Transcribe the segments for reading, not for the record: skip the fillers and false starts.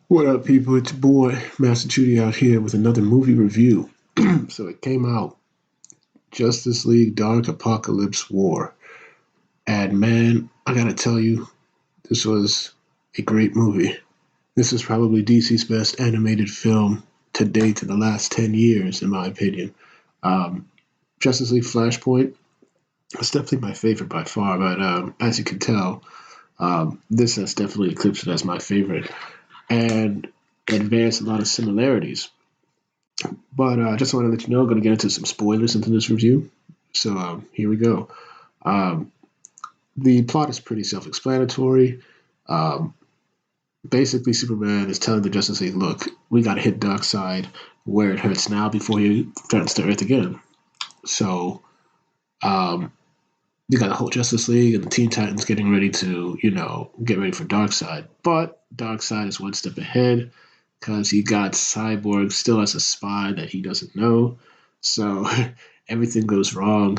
What up, people? It's your boy, Master Chudy out here with another movie review. So it came out, Justice League Dark Apocalypse War. And man, I gotta tell you, this was a great movie. This is probably DC's best animated film to date in the last 10 years, in my opinion. Um, Justice League Flashpoint is definitely my favorite by far, but as you can tell, this has definitely eclipsed it as my favorite. And it bears a lot of similarities. But I just want to let you know, I'm going to get into some spoilers into this review. So here we go. Um, the plot is pretty self explanatory. Um, Basically, Superman is telling the Justice League, look, we got to hit Darkseid where it hurts now before he threatens the Earth again. So um, you got the whole Justice League and the Teen Titans getting ready to, get ready for Darkseid. But Darkseid is one step ahead because he got Cyborg still as a spy that he doesn't know. So everything goes wrong.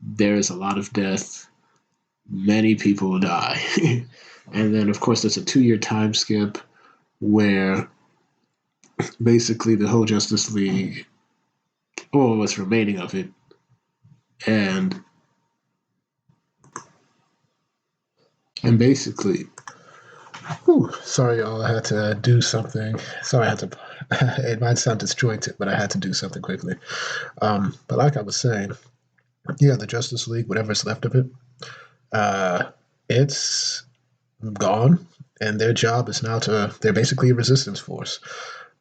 There is a lot of death. Many people die. And then, of course, there's a 2 year time skip where basically the whole Justice League, or what's remaining of it, and basically, whew, sorry, y'all. I had to do something. Sorry, I had to. It might sound disjointed, but I had to do something quickly. But like I was saying, yeah, the Justice League, whatever's left of it, uh, it's gone, and their job is now to. They're basically a resistance force,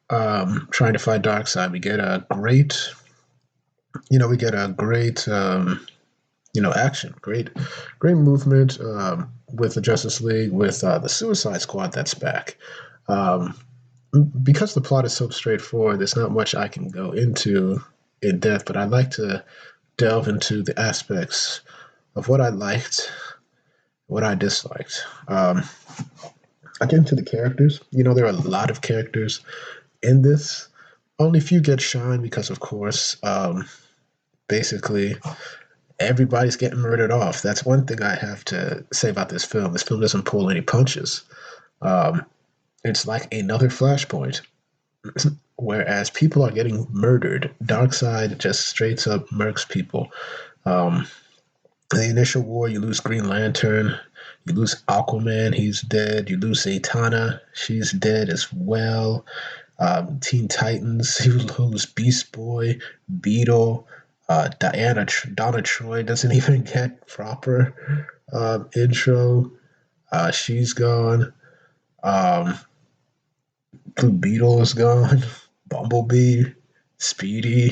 trying to fight Darkseid. We get a great, action, great movement with the Justice League, with the Suicide Squad that's back. Um, because the plot is so straightforward, there's not much I can go into in depth, but I'd like to delve into the aspects of what I liked, what I disliked. I get into the characters. There are a lot of characters in this. Only few get shine because, of course, basically everybody's getting murdered off. That's one thing I have to say about this film. This film doesn't pull any punches. Um, it's like another Flashpoint. Whereas people are getting murdered, Darkseid just straight up murks people. Um, in the initial war, you lose Green Lantern, you lose Aquaman, he's dead. You lose Zatanna, she's dead as well. Teen Titans, you lose Beast Boy, Beetle. Donna Troy doesn't even get proper intro. She's gone. Um, Blue Beetle is gone. Bumblebee, Speedy.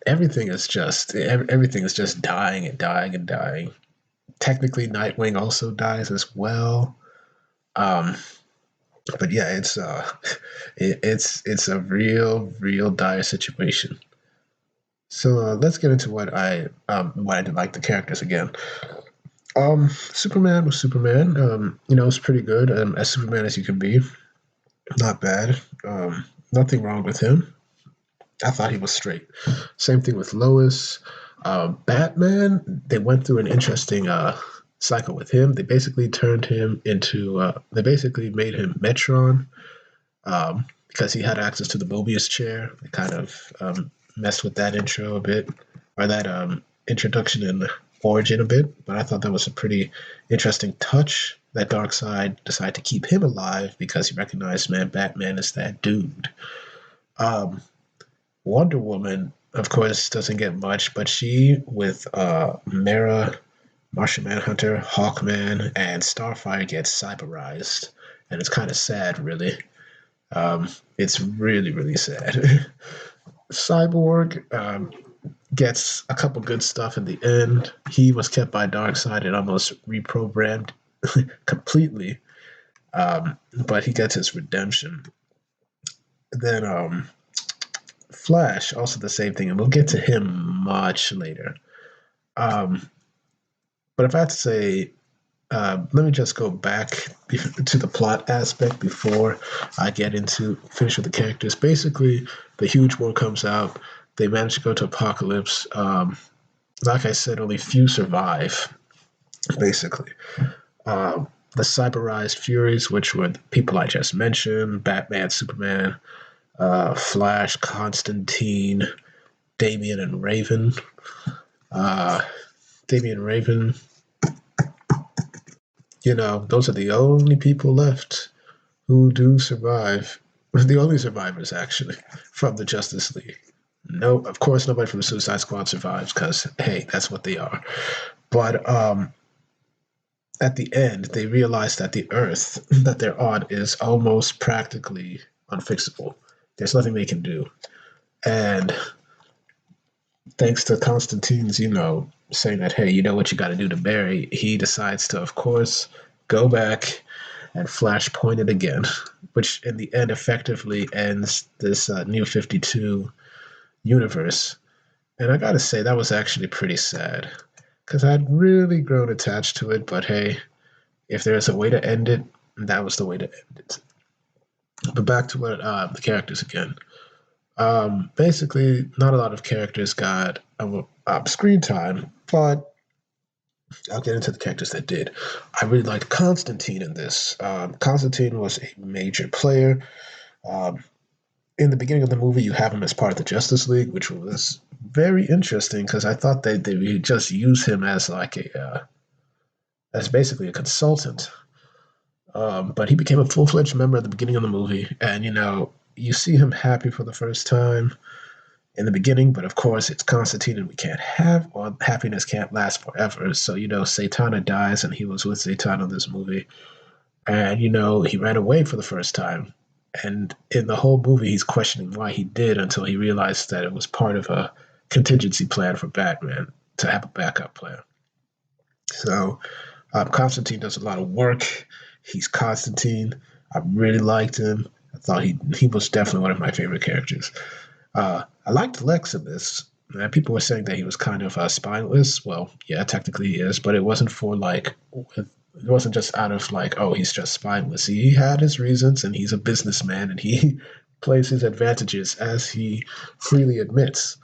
Everything is just dying and dying and dying. Technically, Nightwing also dies as well. Um, but yeah, it's a real dire situation. So let's get into what I did like the characters again. Superman was Superman. It's pretty good. As Superman as you can be, not bad. Nothing wrong with him. I thought he was straight. Same thing with Lois. Batman, they went through an interesting cycle with him. They basically made him Metron because he had access to the Mobius chair. They kind of messed with that intro a bit, or that introduction and origin a bit. But I thought that was a pretty interesting touch that Darkseid decided to keep him alive because he recognized, man, Batman is that dude. Um, Wonder Woman, of course, doesn't get much, but she with Mara, Martian Manhunter, Hawkman, and Starfire gets cyberized, and it's kind of sad, really. It's really sad. Cyborg gets a couple good stuff in the end. He was kept by Darkseid and almost reprogrammed completely, but he gets his redemption. Then Flash, also the same thing, and we'll get to him much later. Um, but if I had to say, let me just go back to the plot aspect before I get into finish with the characters. Basically, the huge war comes out. They manage to go to Apokolips. Like I said, only few survive. Basically, the cyberized Furies, which were the people I just mentioned: Batman, Superman, Flash, Constantine, Damian and Raven. Uh, Damian and Raven, those are the only people left who do survive. The only survivors, actually, from the Justice League. No, of course, nobody from the Suicide Squad survives because, hey, that's what they are. But at the end, they realize that the Earth that they're on is almost practically unfixable. There's nothing they can do. And thanks to Constantine's, saying that, hey, you know what you got to do to Barry, he decides to, of course, go back and flash point it again, which in the end effectively ends this new 52 universe. And I got to say, that was actually pretty sad because I'd really grown attached to it. But hey, if there's a way to end it, that was the way to end it. But back to what the characters again. Basically, not a lot of characters got screen time, but I'll get into the characters that did. I really liked Constantine in this. Constantine was a major player. Um, in the beginning of the movie, you have him as part of the Justice League, which was very interesting because I thought they would just use him as like as basically a consultant. But he became a full fledged member at the beginning of the movie, and you see him happy for the first time in the beginning, but of course it's Constantine and we can't have, or happiness can't last forever. So, Satana dies and he was with Satana in this movie. And, he ran away for the first time. And in the whole movie, he's questioning why he did until he realized that it was part of a contingency plan for Batman to have a backup plan. So, Constantine does a lot of work. He's Constantine. I really liked him. I thought he was definitely one of my favorite characters. I liked Lex in this. People were saying that he was kind of spineless. Well, yeah, technically he is, but it wasn't it wasn't just out of like, oh, he's just spineless. He had his reasons, and he's a businessman, and he plays his advantages as he freely admits.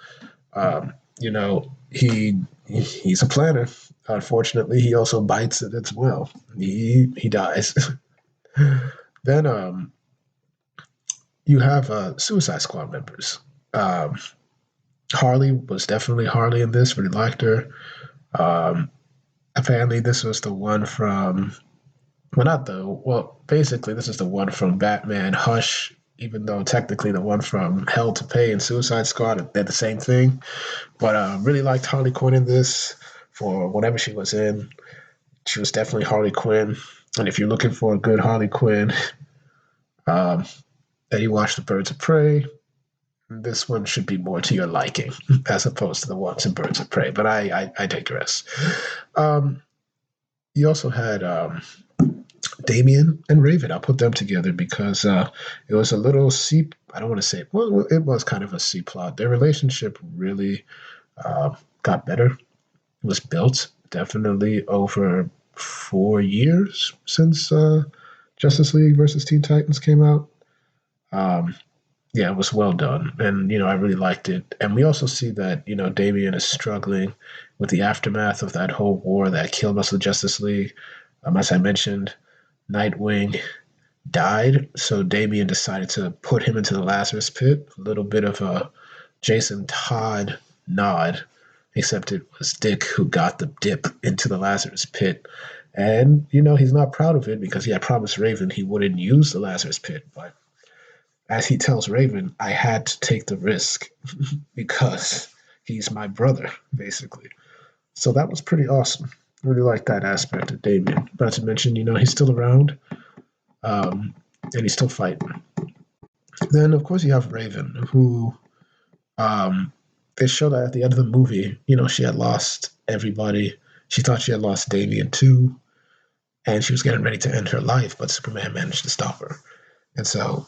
You know, he's a planner. Unfortunately, he also bites it as well. He dies. Then you have Suicide Squad members. Um, Harley was definitely Harley in this. Really liked her. Um, Apparently, this was the one from basically this is the one from Batman Hush. Even though technically the one from Hell to Pay and Suicide Squad they're the same thing, but really liked Harley Quinn in this for whatever she was in. She was definitely Harley Quinn, and if you're looking for a good Harley Quinn, um, then you watch the Birds of Prey. This one should be more to your liking as opposed to the ones in Birds of Prey. But I digress. Um, you also had Damian and Raven. I'll put them together because it was a little C. I don't want to say well, it was kind of a C plot. Their relationship really got better. It was built definitely over 4 years since Justice League versus Teen Titans came out. Um, yeah, it was well done, and I really liked it. And we also see that Damian is struggling with the aftermath of that whole war that killed most of the Justice League. As I mentioned, Nightwing died, so Damian decided to put him into the Lazarus Pit. A little bit of a Jason Todd nod, except it was Dick who got the dip into the Lazarus Pit. And he's not proud of it because he had promised Raven he wouldn't use the Lazarus Pit, but as he tells Raven, I had to take the risk because he's my brother, basically. So that was pretty awesome. Really like that aspect of Damien. Not to mention, he's still around, and he's still fighting. Then, of course, you have Raven, who they show that at the end of the movie, she had lost everybody. She thought she had lost Damian too, and she was getting ready to end her life, but Superman managed to stop her. And so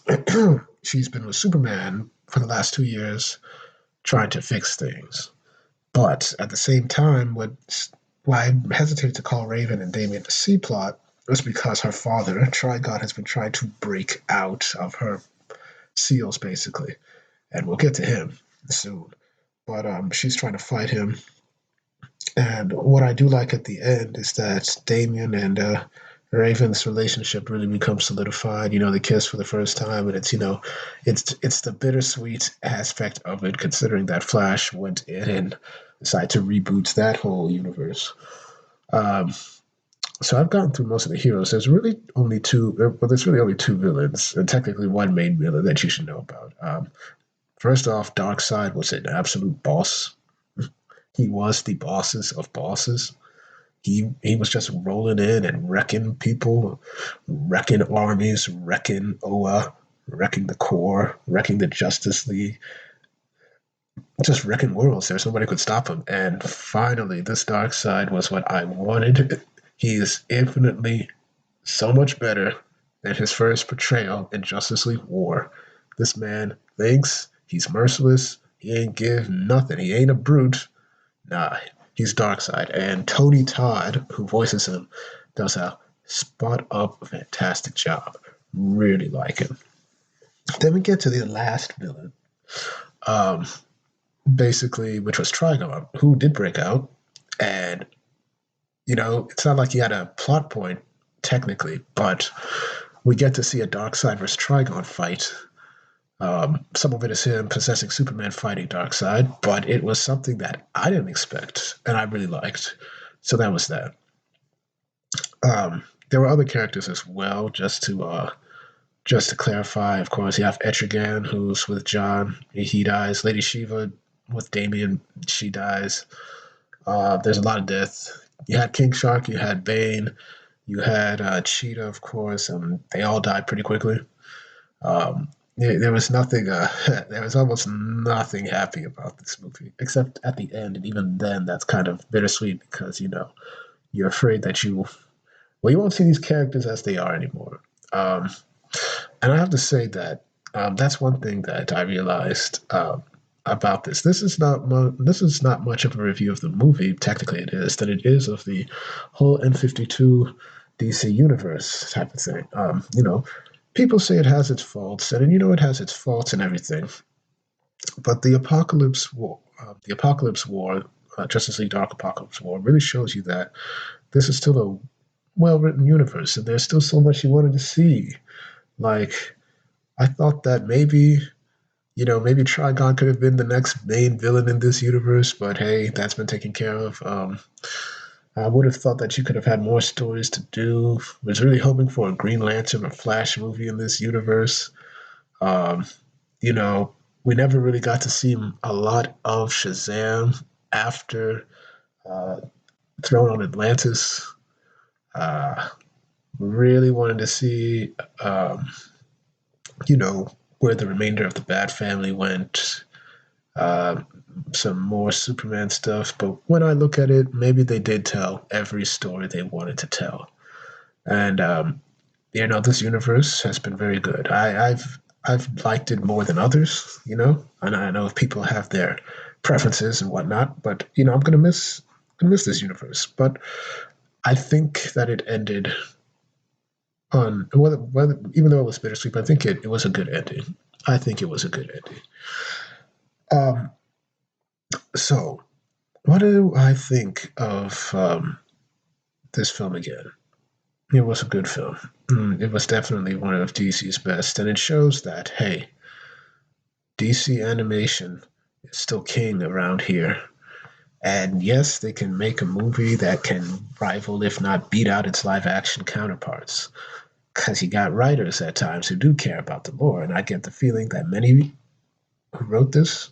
she's been with Superman for the last 2 years trying to fix things. But at the same time, why I hesitate to call Raven and Damien the C plot is because her father, Trigon, has been trying to break out of her seals, basically. And we'll get to him soon. But she's trying to fight him. And what I do like at the end is that Damien and Raven's relationship really becomes solidified. They kiss for the first time, and it's the bittersweet aspect of it, considering that Flash went in and decided to reboot that whole universe. Um, so I've gotten through most of the heroes. There's really only two. Well, there's really only two villains, and technically one main villain that you should know about. First off, Darkseid was an absolute boss. He was the bosses of bosses. He was just rolling in and wrecking people, wrecking armies, wrecking Oa, wrecking the Core, wrecking the Justice League, just wrecking worlds. There's nobody could stop him. And finally, this dark side was what I wanted. He is infinitely so much better than his first portrayal in Justice League War. This man thinks he's merciless. He ain't give nothing. He ain't a brute. Nah, he's Darkseid. And Tony Todd, who voices him, does a spot up fantastic job. Really like him. Then we get to the last villain, um, basically, which was Trigon, who did break out. And, it's not like he had a plot point, technically, but we get to see a Darkseid versus Trigon fight. Some of it is him possessing Superman fighting Darkseid, but it was something that I didn't expect and I really liked. So that was that. There were other characters as well, just to clarify. Of course, you have Etrigan, who's with John. He dies. Lady Shiva with Damian, she dies. There's a lot of death. You had King Shark, you had Bane, you had Cheetah, of course. They all died pretty quickly. Um, there was nothing. There was almost nothing happy about this movie, except at the end, and even then, that's kind of bittersweet because you're afraid that you won't see these characters as they are anymore. Um, and I have to say that that's one thing that I realized about this. This is not much of a review of the movie. Technically, it is than it is of the whole N52 DC universe type of thing. People say it has its faults, and it has its faults and everything. But the Apocalypse War, Justice League Dark Apocalypse War, really shows you that this is still a well-written universe, and there's still so much you wanted to see. Like, I thought that maybe Trigon could have been the next main villain in this universe, but hey, that's been taken care of. I would have thought that you could have had more stories to do. Was really hoping for a Green Lantern or Flash movie in this universe. Um, you know, we never really got to see a lot of Shazam after uh, Throne on Atlantis. Uh, really wanted to see, um, you know, where the remainder of the Bat family went. Uh, some more Superman stuff, but when I look at it, maybe they did tell every story they wanted to tell. And this universe has been very good. I've liked it more than others, and I know people have their preferences and whatnot, but I'm gonna miss this universe. But I think that it ended on whether even though it was bittersweet, I think it was a good ending. I think it was a good ending. Um, so what do I think of this film again? It was a good film. It was definitely one of DC's best, and it shows that hey, DC animation is still king around here. And yes, they can make a movie that can rival, if not beat out, its live action counterparts. Because you got writers at times who do care about the lore, and I get the feeling that many who wrote this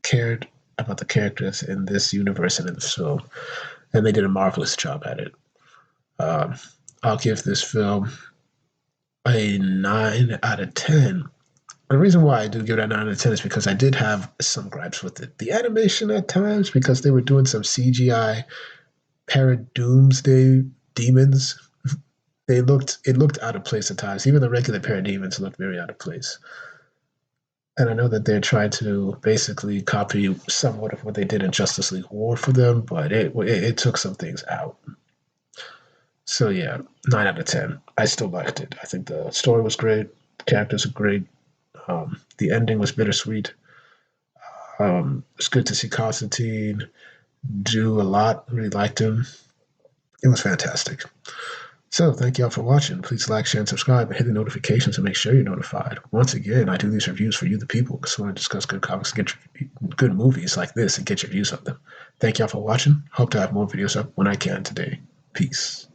cared about the characters in this universe and in this film, and they did a marvelous job at it. Um, I'll give this film a 9 out of 10. The reason why I do give it a 9 out of 10 is because I did have some gripes with it. The animation at times, because they were doing some CGI Paradoomsday demons, it looked out of place at times. Even the regular parademons looked very out of place. And I know that they're trying to basically copy somewhat of what they did in Justice League War for them, but it took some things out. So yeah, 9 out of 10. I still liked it. I think the story was great. The characters are great. The ending was bittersweet. It's good to see Constantine do a lot. Really liked him. It was fantastic. So, thank y'all for watching. Please like, share, and subscribe, and hit the notifications to make sure you're notified. Once again, I do these reviews for you, the people, because I want to discuss good comics, get good movies like this, and get your views of them. Thank y'all for watching. Hope to have more videos up when I can today. Peace.